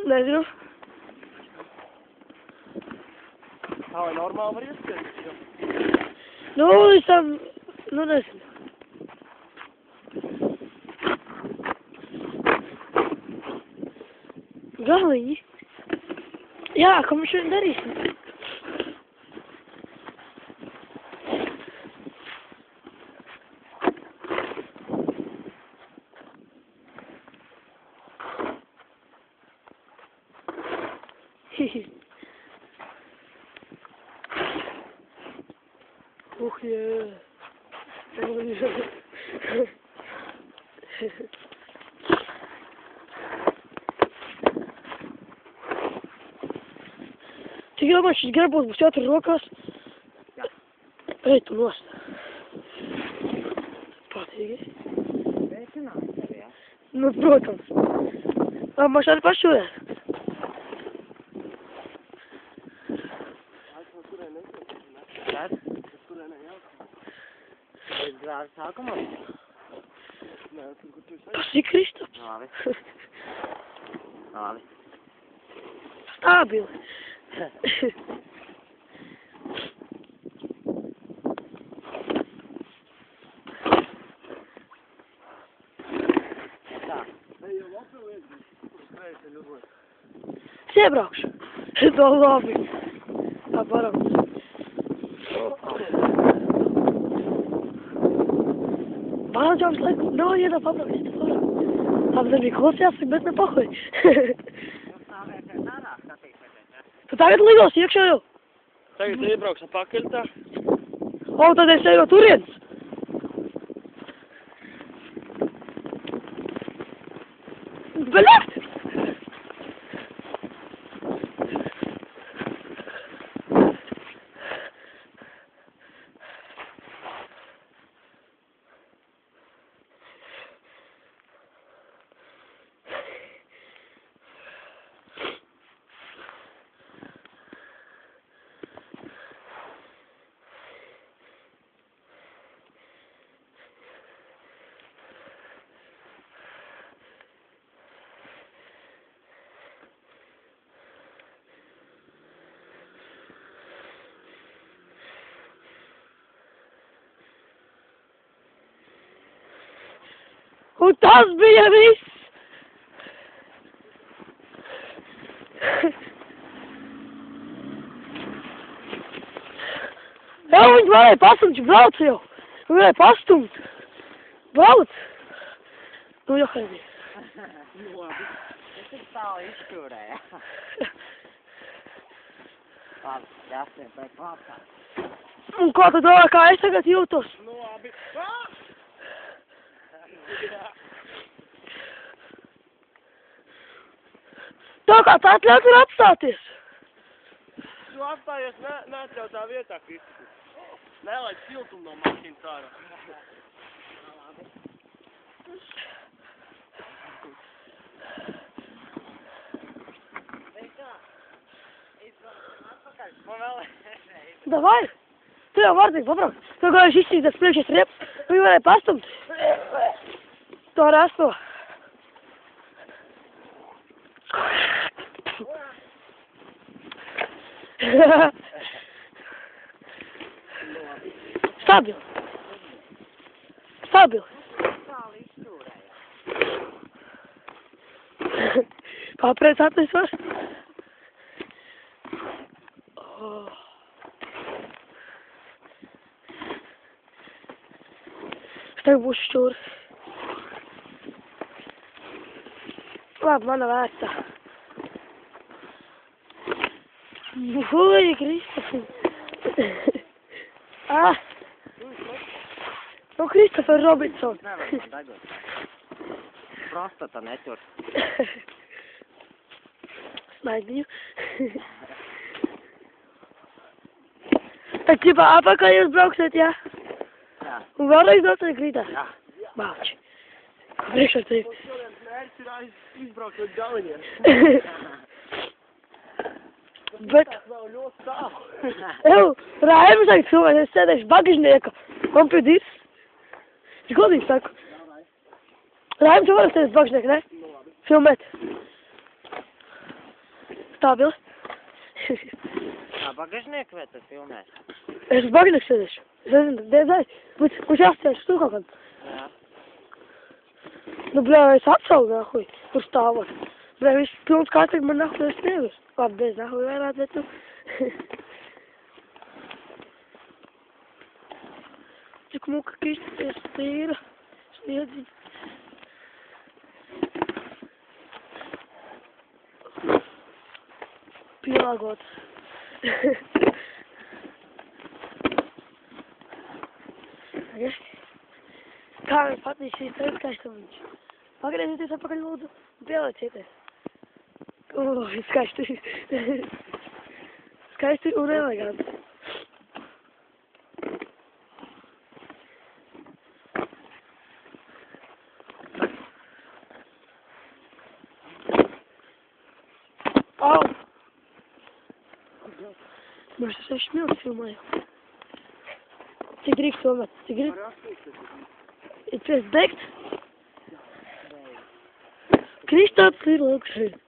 Nezinu. Tā vai normāli var ieskriet? Nu, es tam, nu nezinu. Galiņi. Jā, ko mēs šodien darīsim? Yeah. Cik domā, šis grabos būs jātur rokās? Jā. Ej, tu nost. Patīgi. Veicināji tevi, jā? Nu, protams. Man šādi pašurē. Tad? Es grāvi sākumā? Nē, tur, kur tu esi. Tas ir Kristaps. Labi. Labi. Stabili. Tā. Ej, jau lapē liek, kur skrējas ļurot. Es iebraukšu. Tā labi. Tā varam. Bāļģāms laiku nav iedā pabraukties, tā varam. Labi, tad bija klusi jāsaka, bet ne pahuj. Tu tagad lidos iekšā jau? Tagad iebrauks apakaļ tā. O, tad es eju no turienes. Bļet! Un tas bija viss! Jā, viņš varēja pastumt, viņš brauc jau. Viņš varēja pastumt. Brauc! Nu, jau haidī. Labi. Es tik tālu izšķūrēju. Labi, jāsien pēc klāpā. Un ko tu domā, kā es tagad jūtos? Nu, labi. Tā kā tā atļauts var apstāties. Tu apstājies neatļautā vietā, Kristupis. Nelaid siltumu no mašīnas ārā. Man vēl Davai! Tu jau vari pabraukt. Tu gājuši izcīnīties priekšas riepas. Viņi varēja pastumt. To rasto. Stabili. Stabili. Pārpēc atnes var? Oh. Es tagad būšu šķūrs. Labi, mana vērtā. Ui, Kristofer. Nu, Kristofer Robinson. Nevar man dagot. Prostata netur. Snaidīju. Tad, ķipā, apakaļ jūs brauksiet, jā? Jā. Un vēlreiz doties grītā? Jā. Bāči. Priekšā tevi. Šodien mērķis ir izbraukt līdz galiņiem. Bet... Tas vēl ļoti tālu. Ew, Raivis tagad cilvēks, es sēdēšu bagažnieka. Man pie dirs. Es godīgi saku. Raivis, tu vari sēdēt bagažnieka, ne? Nu, labi. Filmēt. Tā bija. Tā bagažnieku vai tu filmē? Es uz bagnieks sēdēšu. Es nezinu, diezai. Kurš jāsēž tu kaut kādu? Jā. Nu, bļā, es atsalu nahuj. Kur stāvot. Bļā, viss pilns kārtīgi man nahuj es nevis. Labi, bez nahuj vairāk, bet tu. Cik muka kisties tīra. Sniedzi. Pielāgot. Kā man patīk šīs tevis skaistumiņš. Pagriezieties atpakaļ lūdzu un pieliecieties. Skaisti. Skaisti un eleganti. Au! Mēs ar 6 minūtes filmējam. Cik drīkst filmēt? Cik drīkst? Ir pēc beigt? Kristaps ir lūkšana.